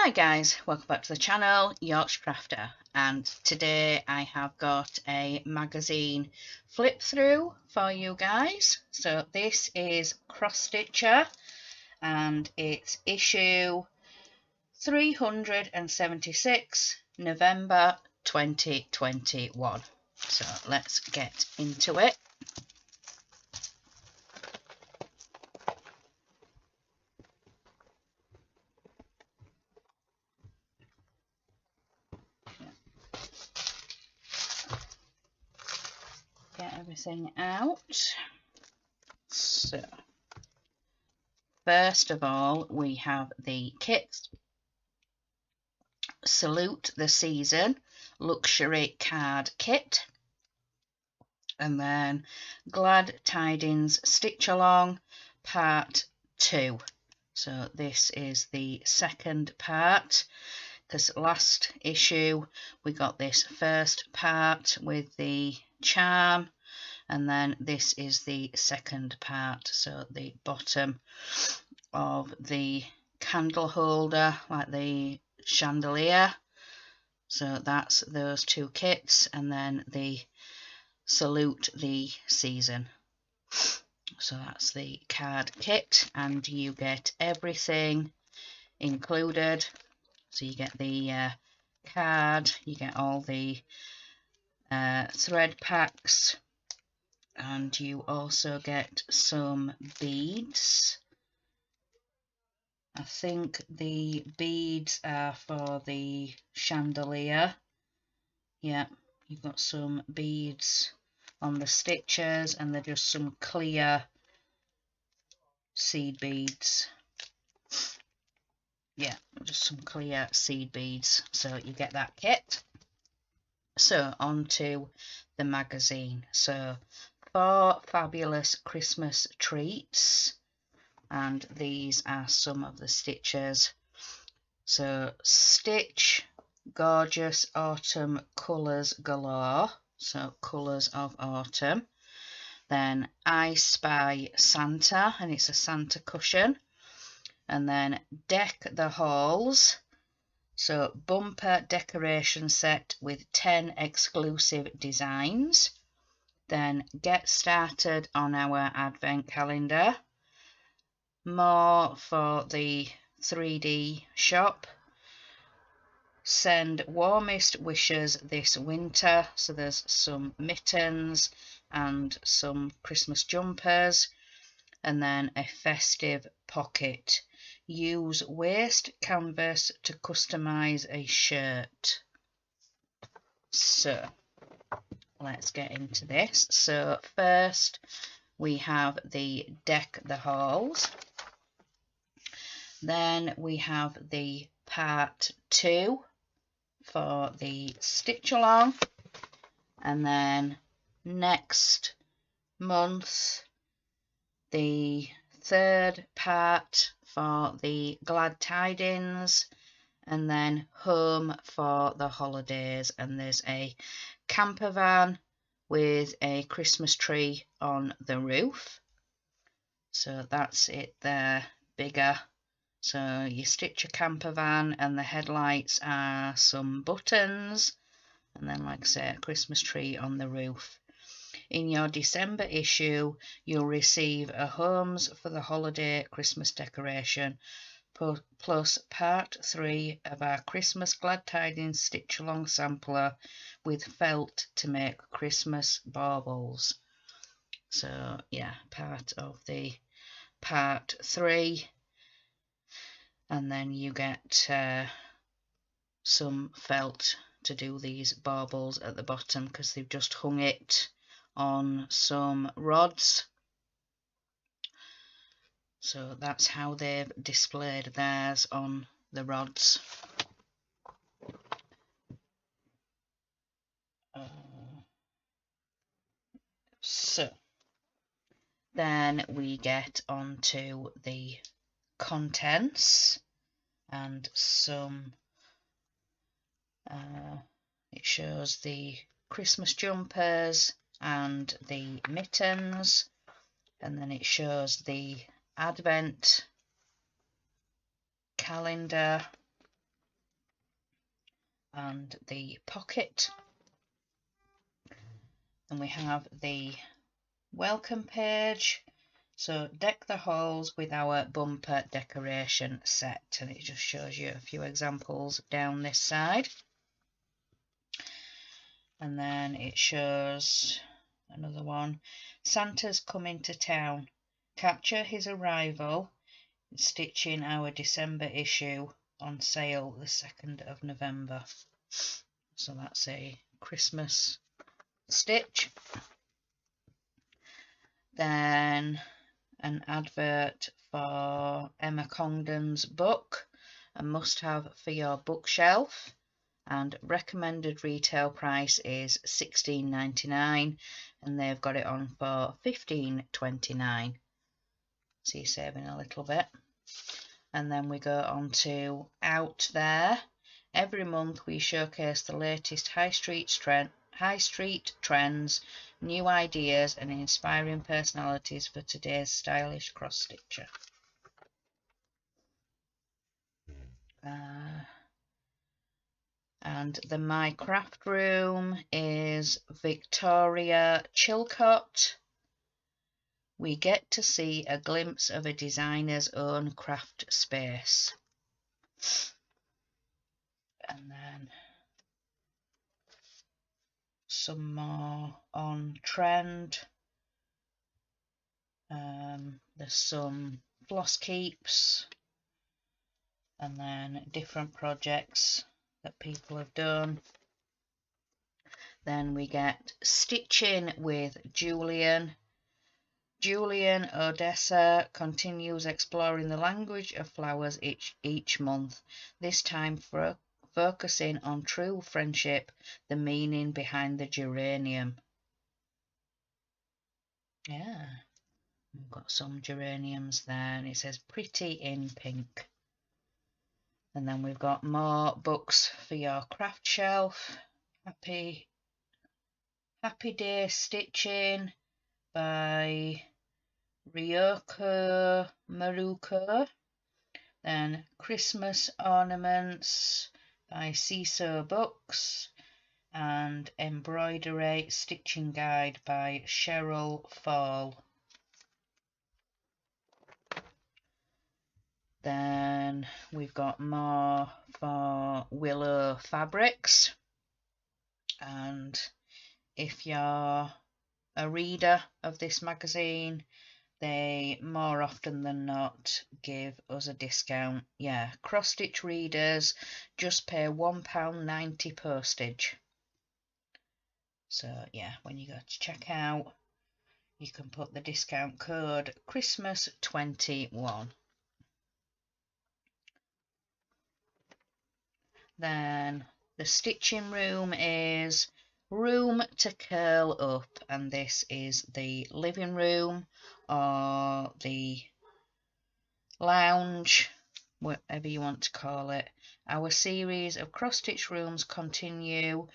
Hi guys, welcome back to the channel, Warmest Crafter, and today I have got a magazine flip through for you guys. So this is Cross Stitcher and it's issue 376, November 2021. So let's get into it. Get everything out. So first of all, we have the kit. Salute the Season Luxury Card Kit. And then Glad Tidings Stitch Along Part 2. So this is the second part, because last issue we got this first part with the charm, and then this is the second part. So the bottom of the candle holder, like the chandelier, so that's those two kits, and then the Salute the Season. So that's the card kit, and you get everything included. So you get the card, you get all the thread packs, and you also get some beads. I think the beads are for the chandelier. Yeah, you've got some beads on the stitches, and they're just some clear seed beads. Yeah, just some clear seed beads. So you get that kit. So on to the magazine. So 4 fabulous Christmas treats, and these are some of the stitches. So Stitch Gorgeous Autumn Colours Galore, so colours of autumn. Then I Spy Santa, and it's a Santa cushion. And then Deck the Halls, so bumper decoration set with 10 exclusive designs. Then Get Started on our advent calendar. More for the 3D shop. Send warmest wishes this winter. So there's some mittens and some Christmas jumpers, and then a festive pocket. Use waste canvas to customize a shirt. So let's get into this. So first we have the Deck the Halls. Then we have the part 2 for the stitch along, and then next month the third part for the Glad Tidings, and then home for the holidays. And there's a camper van with a Christmas tree on the roof. So that's it there, bigger. So you stitch a camper van, and the headlights are some buttons, and then, like I say, a Christmas tree on the roof. In your December issue, you'll receive a Homes for the Holiday Christmas decoration, plus part 3 of our Christmas Glad Tidings Stitch Along sampler with felt to make Christmas baubles. So yeah, part of the part 3. And then you get some felt to do these baubles at the bottom, because they've just hung it on some rods. So that's how they've displayed theirs on the rods. So then we get on to the contents, and some it shows the Christmas jumpers and the mittens, and then it shows the advent calendar, and the pocket. And we have the welcome page. So deck the halls with our bumper decoration set, and it just shows you a few examples down this side. And then it shows another one. Santa's coming to town. Capture his arrival. Stitching our December issue on sale the 2nd of November. So that's a Christmas stitch. Then an advert for Emma Congdon's book, a must-have for your bookshelf, and recommended retail price is $16.99 and they've got it on for $15.29, so you're saving a little bit. And then we go on to Out There. Every month we showcase the latest high street trends, new ideas and inspiring personalities for today's stylish cross-stitcher. And the My Craft Room is Victoria Chilcott. We get to see a glimpse of a designer's own craft space. And then some more on trend. There's some floss keeps and then different projects that people have done. Then we get Stitching with Julian. Julian Odessa continues exploring the language of flowers each month, this time focusing on true friendship, the meaning behind the geranium. Yeah, we've got some geraniums there, and it says pretty in pink. And then we've got more books for your craft shelf. Happy Day Stitching by Ryoko Maruko. Then Christmas Ornaments by Seesaw Books, and Embroidery Stitching Guide by Cheryl Fall. Then we've got more for Willow Fabrics, and if you're a reader of this magazine, they more often than not give us a discount. Yeah, cross stitch readers just pay £1.90 postage. So yeah, when you go to check out, you can put the discount code Christmas21. Then the stitching room is Room to Curl Up, and this is the living room or the lounge, whatever you want to call it. Our series of cross-stitch rooms continue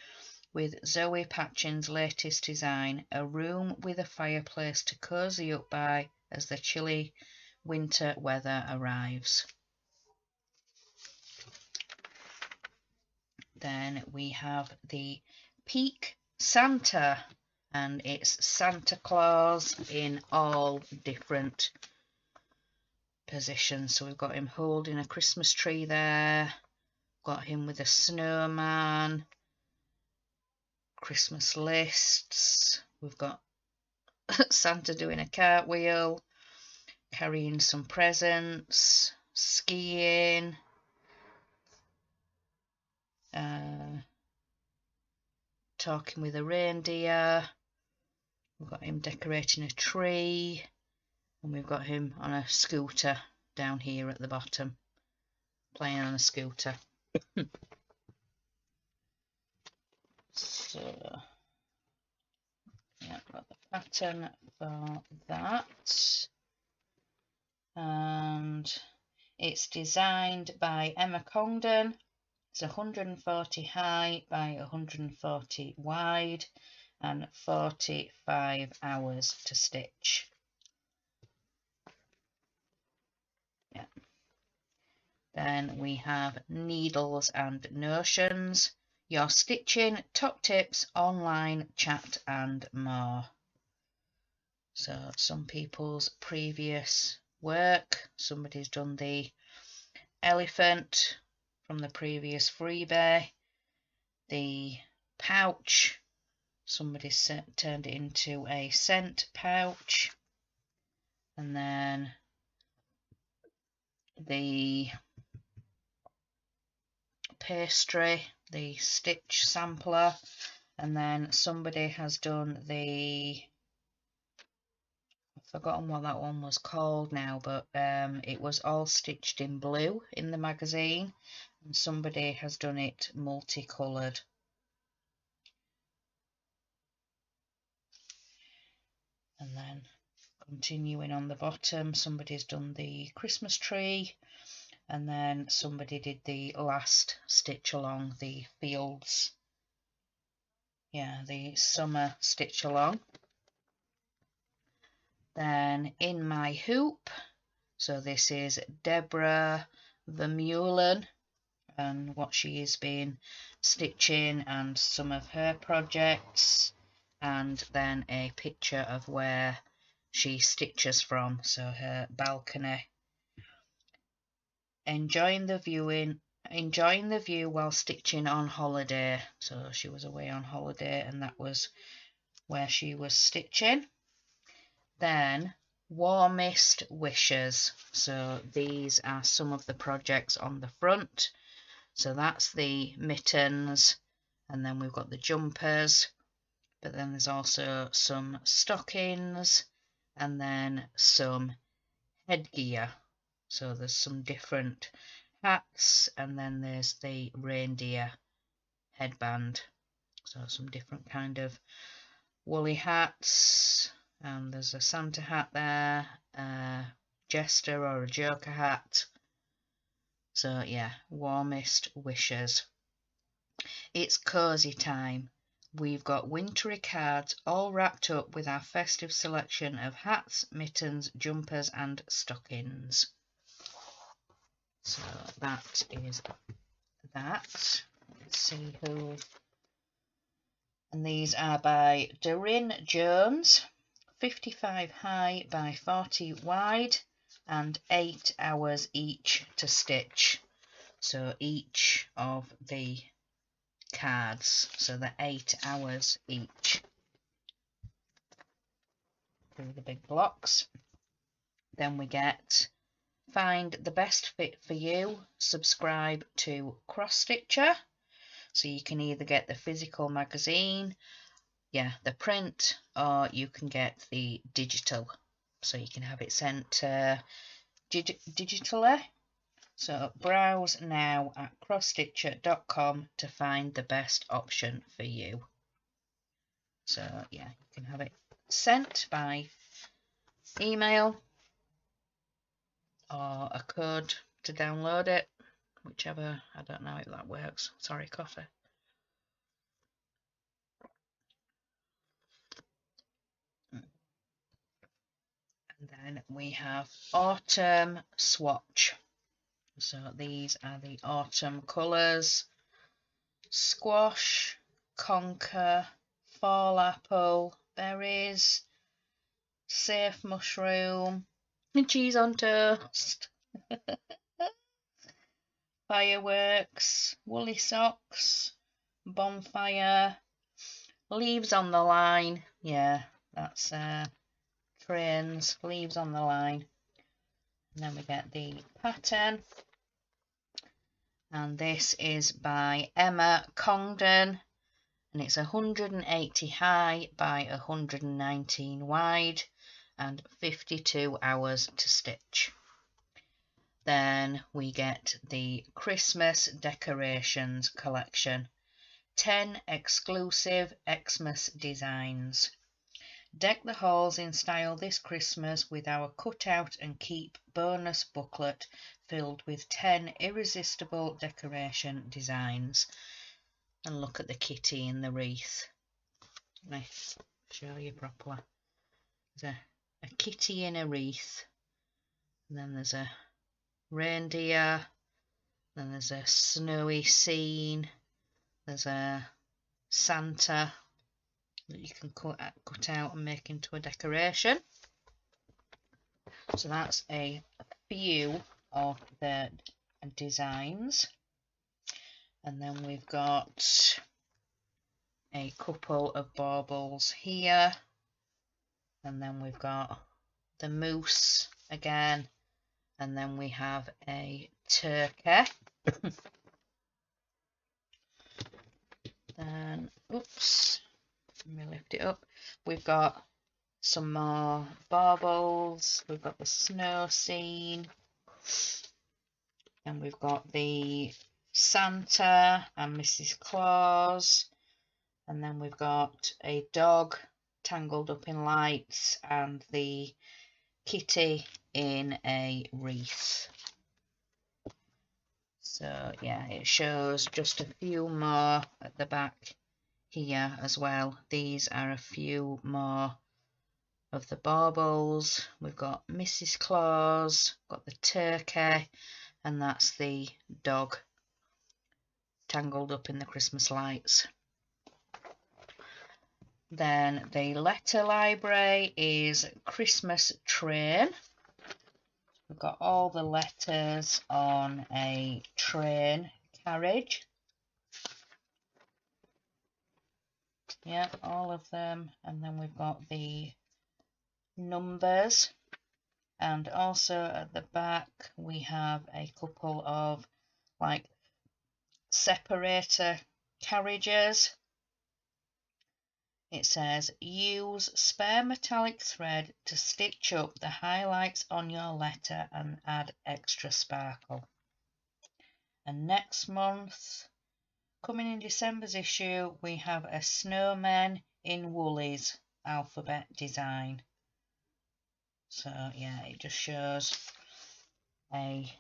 with Zoe Patchin's latest design, a room with a fireplace to cozy up by as the chilly winter weather arrives. Then we have the Peak Santa, and it's Santa Claus in all different positions. So we've got him holding a Christmas tree there, got him with a snowman, Christmas lists, we've got Santa doing a cartwheel, carrying some presents, skiing, talking with a reindeer, we've got him decorating a tree, and we've got him on a scooter down here at the bottom, playing on a scooter. So yeah, got the pattern for that, and it's designed by Emma Congdon. It's 140 high by 140 wide and 45 hours to stitch. Yeah. Then we have Needles and Notions. your stitching, top tips, online chat and more. So some people's previous work, somebody's done the elephant from the previous freebie, the pouch, somebody turned it into a scent pouch, and then the pastry, the stitch sampler, and then somebody has done the, I've forgotten what that one was called now, but it was all stitched in blue in the magazine, and somebody has done it multicoloured. And then continuing on the bottom, somebody's done the Christmas tree, and then somebody did the last stitch along, the fields. Yeah, the summer stitch along. Then in my hoop, so this is Deborah Vermeulen and what she has been stitching and some of her projects, and then a picture of where she stitches from, so her balcony. Enjoying the view while stitching on holiday. So she was away on holiday and that was where she was stitching. Then Warmest Wishes. So these are some of the projects on the front. So that's the mittens, and then we've got the jumpers, but then there's also some stockings and then some headgear. So there's some different hats, and then there's the reindeer headband. So some different kind of woolly hats, and there's a Santa hat there, a jester or a joker hat. So yeah, Warmest Wishes. It's cozy time. We've got wintry cards all wrapped up with our festive selection of hats, mittens, jumpers and stockings. So that is that. Let's see who. And these are by Doreen Jones, 55 high by 40 wide and 8 hours each to stitch. So each of the cards, so they're 8 hours each through the big blocks. Then we get find the best fit for you, subscribe to Cross Stitcher, so you can either get the physical magazine, the print, or you can get the digital, so you can have it sent digitally. So browse now at crossstitcher.com to find the best option for you. So yeah, you can have it sent by email or a code to download it, whichever. I don't know if that works. Sorry, coffee. And then we have autumn swatch. So these are the autumn colours: squash, conker, fall apple, berries, safe mushroom, and cheese on toast, fireworks, woolly socks, bonfire, leaves on the line. Yeah, that's trains, leaves on the line. And then we get the pattern. And this is by Emma Congdon, and it's 180 high by 119 wide and 52 hours to stitch. Then we get the Christmas decorations collection, 10 exclusive Xmas designs. Deck the halls in style this Christmas with our cut out and keep bonus booklet filled with 10 irresistible decoration designs. And look at the kitty in the wreath. Let me show you properly. There's a kitty in a wreath, and then there's a reindeer, then there's a snowy scene, there's a Santa that you can cut out and make into a decoration. So that's a few of the designs. And then we've got a couple of baubles here. And then we've got the moose again. And then we have a turkey. Then, oops, let me lift it up. We've got some more baubles. We've got the snow scene. And we've got the Santa and Mrs. Claus. And then we've got a dog tangled up in lights and the kitty in a wreath. So yeah, it shows just a few more at the back here as well. These are a few more of the baubles. We've got Mrs. Claus, got the turkey, and that's the dog tangled up in the Christmas lights. Then the letter library is Christmas train. We've got all the letters on a train carriage. Yeah, all of them. And then we've got the numbers. And also at the back we have a couple of like separator carriages. It says, use spare metallic thread to stitch up the highlights on your letter and add extra sparkle. And next month, coming in December's issue, we have a Snowman in Woolies alphabet design. So yeah, it just shows a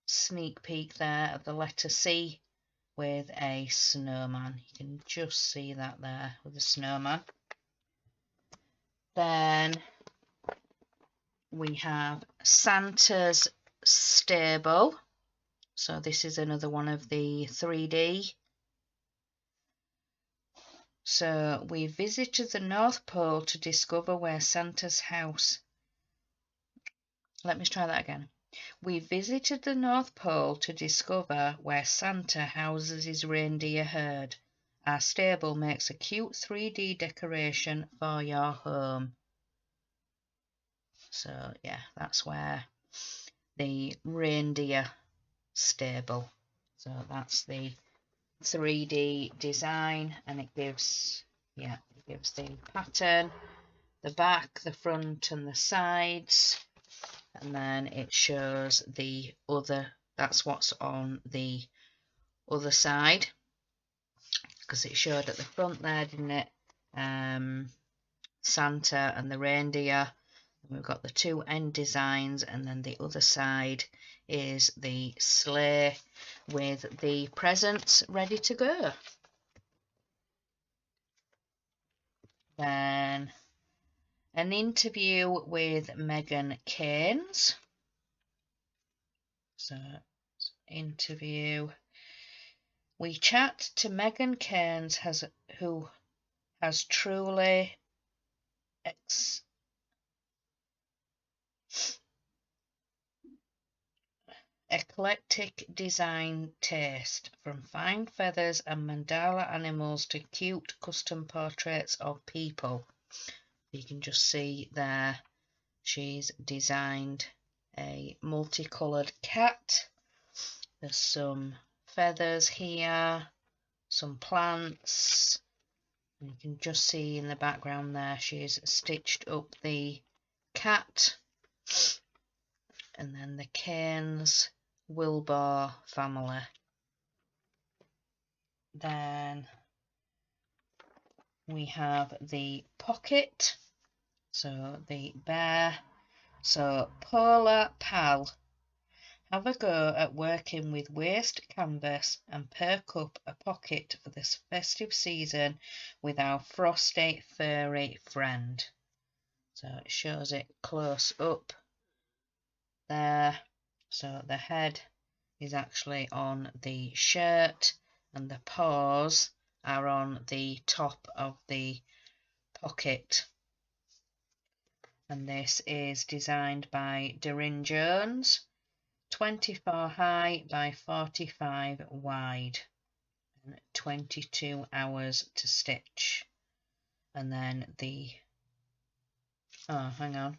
sneak peek there of the letter C with a snowman. You can just see that there with the snowman. Then we have Santa's stable. So this is another one of the 3D. So we visited the North Pole to discover where Santa's house. Let me try that again. We visited the North Pole to discover where Santa houses his reindeer herd. Our stable makes a cute 3D decoration for your home. So yeah, that's where the reindeer stable. So that's the 3D design, and it gives the pattern, the back, the front and the sides. And then it shows the other, that's what's on the other side, because it showed at the front there, didn't it? Santa and the reindeer. And we've got the two end designs, and then the other side is the sleigh with the presents ready to go. Then an interview with Meghan Keynes. So, interview. We chat to Meghan Keynes, who has truly eclectic design taste, from fine feathers and mandala animals to cute custom portraits of people. You can just see there she's designed a multicoloured cat. There's some feathers here, some plants, and you can just see in the background there she's stitched up the cat. And then the Keynes Wilbur family. Then we have the pocket, so the bear. So Polar Pal, have a go at working with waste canvas and perk up a pocket for this festive season with our frosty furry friend. So it shows it close up there. So the head is actually on the shirt and the paws are on the top of the pocket. And this is designed by Doreen Jones, 24 high by 45 wide, and 22 hours to stitch. And then the, oh, hang on,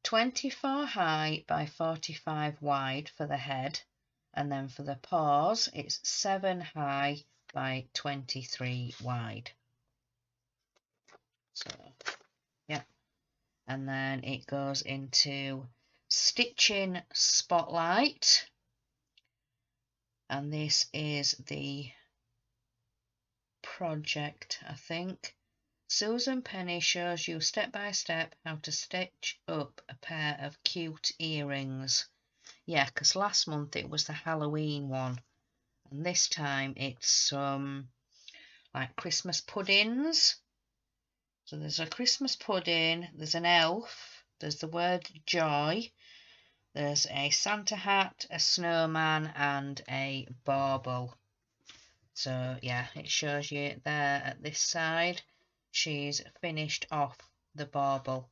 24 high by 45 wide for the head, and then for the paws it's 7 high by 23 wide. So yeah, and then it goes into Stitching Spotlight, and this is the project, I think. Susan Penny shows you step by step how to stitch up a pair of cute earrings. Yeah, because last month it was the Halloween one, and this time it's some like Christmas puddings. So there's a Christmas pudding, there's an elf, there's the word joy, there's a Santa hat, a snowman, and a bauble. So yeah, it shows you there at this side. She's finished off the bauble.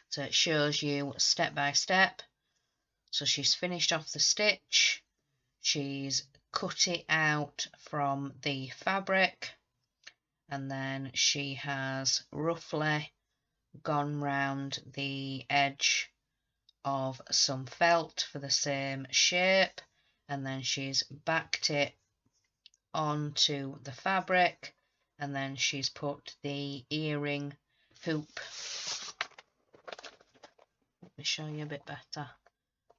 So it shows you step by step. So she's finished off the stitch. She's cut it out from the fabric. And then she has roughly gone round the edge of some felt for the same shape. And then she's backed it onto the fabric, and then she's put the earring hoop. Let me show you a bit better.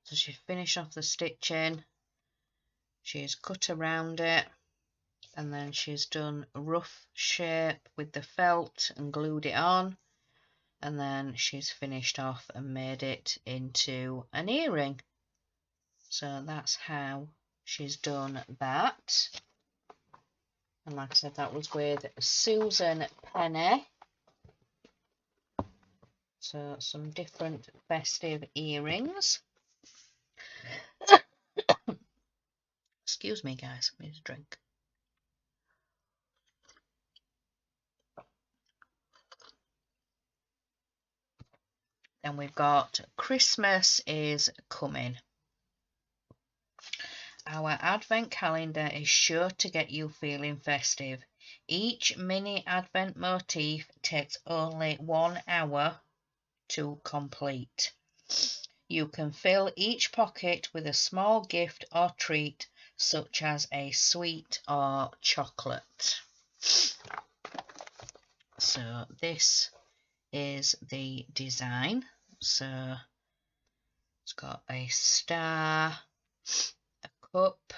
So she finished off the stitching, she's cut around it, and then she's done a rough shape with the felt and glued it on, and then she's finished off and made it into an earring. So that's how she's done that. And like I said, that was with Susan Penny. So some different festive earrings. Excuse me, guys, I need a drink. Then we've got Christmas is Coming. Our advent calendar is sure to get you feeling festive. Each mini advent motif takes only 1 hour to complete. You can fill each pocket with a small gift or treat, such as a sweet or chocolate. So this is the design. So it's got a star, a cup,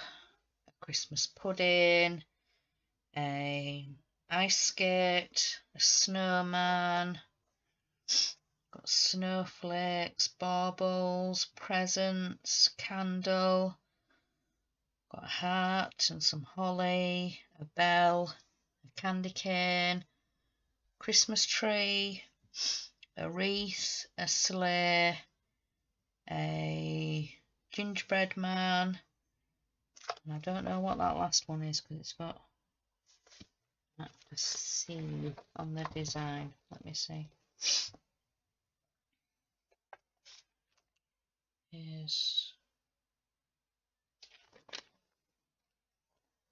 a Christmas pudding, a ice skate, a snowman, got snowflakes, baubles, presents, candle, got a heart and some holly, a bell, a candy cane, Christmas tree, a wreath, a sleigh, a gingerbread man, and I don't know what that last one is because it's got a C on the design. Let me see. Is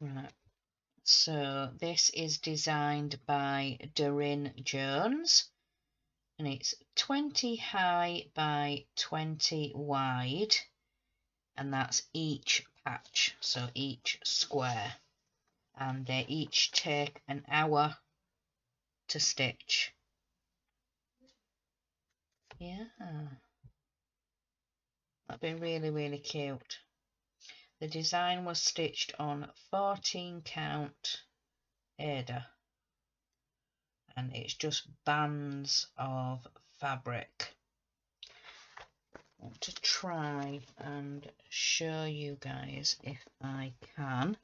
right. So this is designed by Doreen Jones, and it's 20 high by 20 wide, and that's each patch, so each square, and they each take an hour to stitch. Yeah, that'd be really, really cute. The design was stitched on 14 count Aida, and it's just bands of fabric. I want to try and show you guys if I can.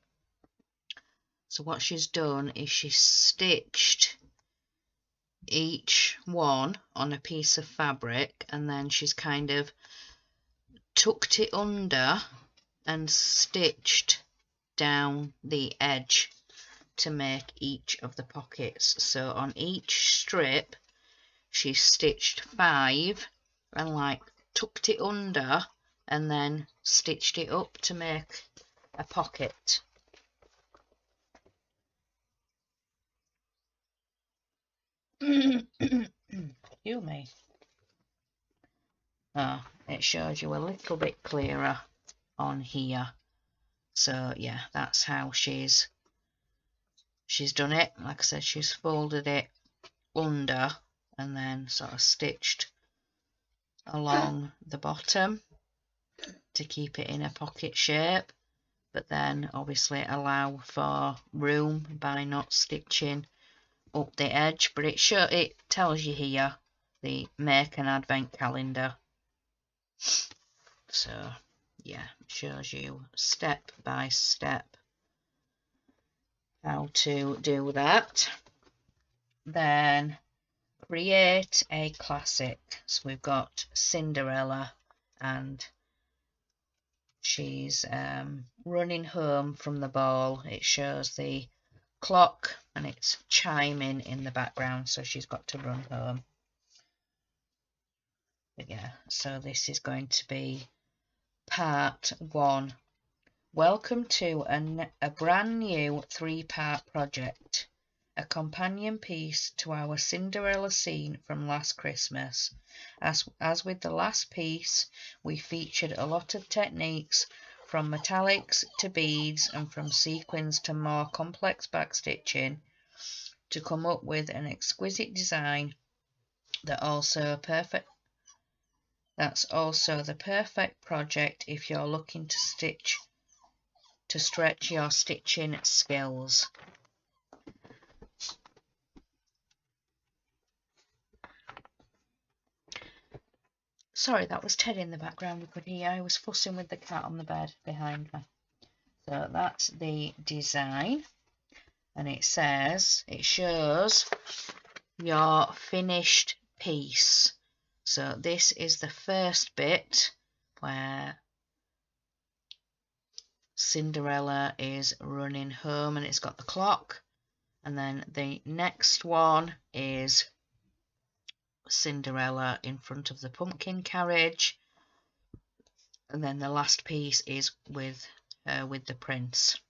So what she's done is she's stitched each one on a piece of fabric, and then she's kind of tucked it under and stitched down the edge to make each of the pockets. So on each strip she stitched 5 and like tucked it under and then stitched it up to make a pocket. Excuse me. Oh, it shows you a little bit clearer on here. So yeah, that's how she's done it. Like I said, she's folded it under and then sort of stitched along the bottom to keep it in a pocket shape, but then obviously allow for room by not stitching up the edge. But it tells you here the make an advent calendar. So yeah, it shows you step by step how to do that. Then create a classic. So we've got Cinderella, and she's running home from the ball. It shows the clock and it's chiming in the background, so she's got to run home. But yeah, so this is going to be part 1. Welcome to a brand new 3-part project, a companion piece to our Cinderella scene from last Christmas. As with the last piece, we featured a lot of techniques, from metallics to beads and from sequins to more complex backstitching, to come up with an exquisite design that's also the perfect project if you're looking to stretch your stitching skills. Sorry, that was Ted in the background. You could hear I was fussing with the cat on the bed behind me. So that's the design, and it shows your finished piece. So this is the first bit where Cinderella is running home and it's got the clock, and then the next one is Cinderella in front of the pumpkin carriage, and then the last piece is with the prince.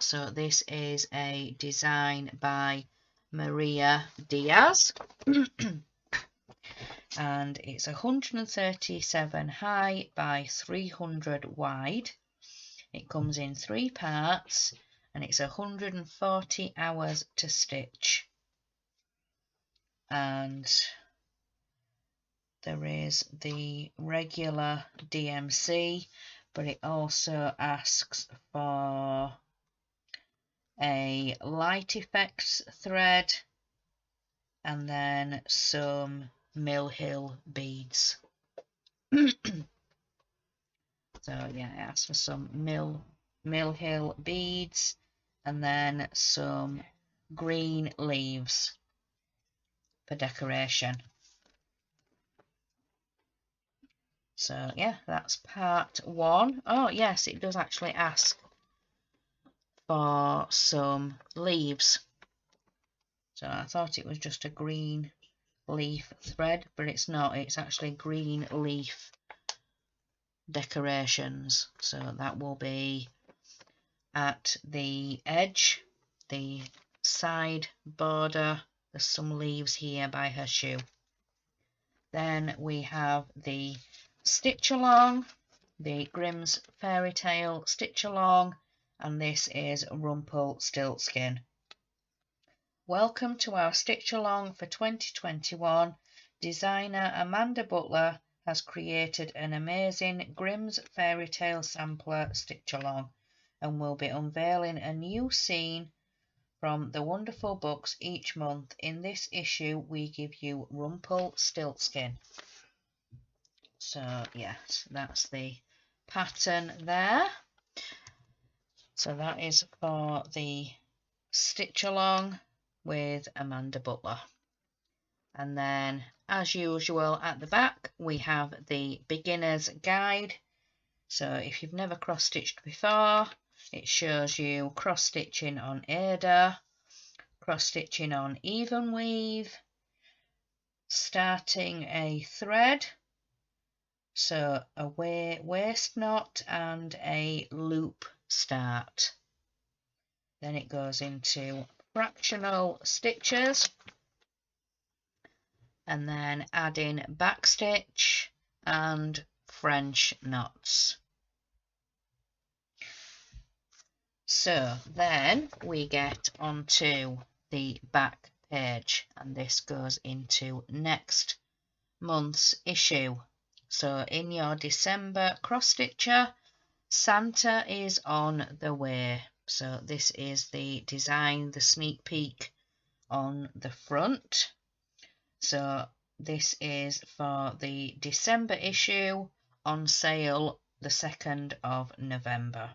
So this is a design by Maria Diaz and it's 137 high by 300 wide. It comes in 3 parts and it's 140 hours to stitch. And there is the regular DMC, but it also asks for a light effects thread and then some Mill Hill beads. So yeah, it asks for some Mill Hill beads and then some green leaves for decoration. So yeah, that's part 1. Oh yes, it does actually ask for some leaves. So I thought it was just a green leaf thread, but it's not. It's actually green leaf decorations. So that will be at the edge, the side border. There's some leaves here by her shoe. Then we have the stitch along, the Grimm's Fairy Tale stitch along, and this is Rumpelstiltskin. Welcome to our stitch along for 2021. Designer Amanda Butler has created an amazing Grimm's Fairy Tale sampler stitch along and will be unveiling a new scene from the wonderful books each month. In this issue, we give you Rumpelstiltskin. So yes, that's the pattern there. So that is for the stitch along with Amanda Butler. And then, as usual, at the back we have the beginner's guide. So if you've never cross stitched before, it shows you cross stitching on Ada, cross stitching on even weave, starting a thread, so a waist knot and a loop start. Then it goes into fractional stitches, and then adding backstitch and French knots. So then we get onto the back page, and this goes into next month's issue. So in your December cross stitcher, Santa is on the way. So this is the design, the sneak peek on the front. So this is for the December issue, on sale the 2nd of November.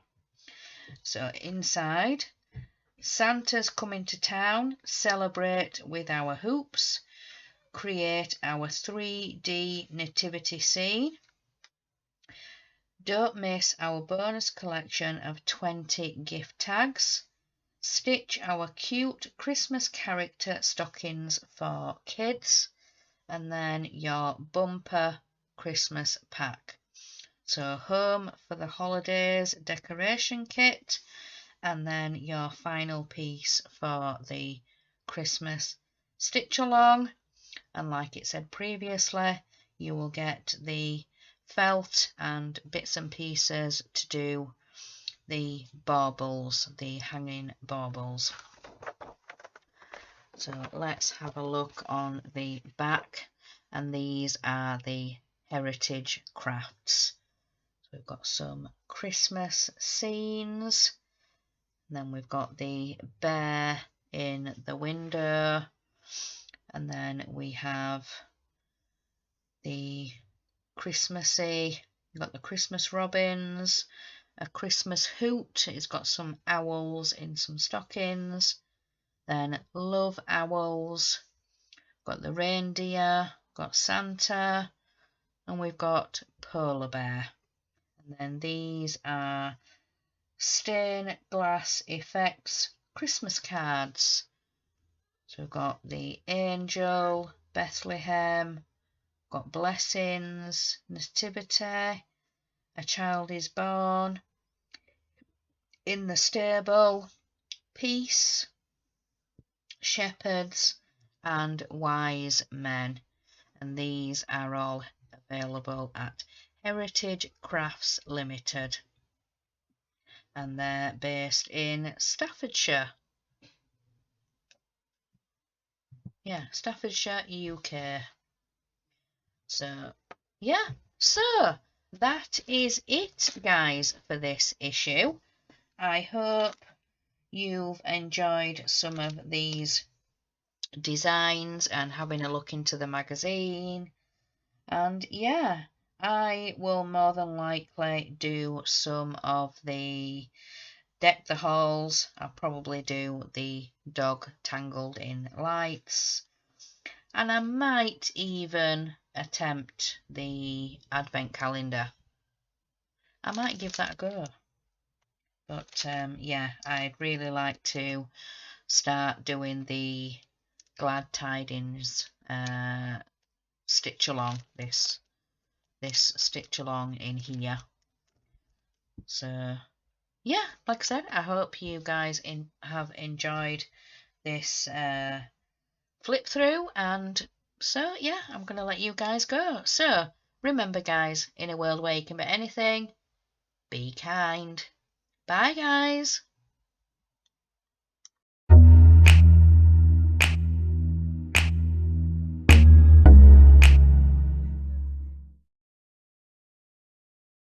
So inside, Santa's coming to town, celebrate with our hoops, create our 3D nativity scene. Don't miss our bonus collection of 20 gift tags. Stitch our cute Christmas character stockings for kids, and then your bumper Christmas pack. So home for the holidays decoration kit, and then your final piece for the Christmas stitch along. And like it said previously, you will get the felt and bits and pieces to do the baubles, the hanging baubles. So let's have a look on the back, and these are the heritage crafts. So we've got some Christmas scenes, and then we've got the bear in the window, and then we have the Christmassy, we've got the Christmas robins, a Christmas hoot, it's got some owls in some stockings, then love owls, got the reindeer, got Santa, and we've got polar bear. And then these are stained glass effects Christmas cards. So we've got the angel, Bethlehem, got blessings, nativity, a child is born, in the stable, peace, shepherds, and wise men. And these are all available at Heritage Crafts Limited, and they're based in Staffordshire. Yeah, Staffordshire, UK. So yeah, so that is it, guys, for this issue. I hope you've enjoyed some of these designs and having a look into the magazine. And yeah, I will more than likely do some of the deck the halls. I'll probably do the dog tangled in lights, and I might even attempt the advent calendar. I might give that a go. But yeah, I'd really like to start doing the glad tidings stitch along, this stitch along in here. So yeah, like I said, I hope you guys have enjoyed this flip through, and so yeah, I'm gonna let you guys go. So remember, guys, in a world where you can be anything, be kind. Bye, guys.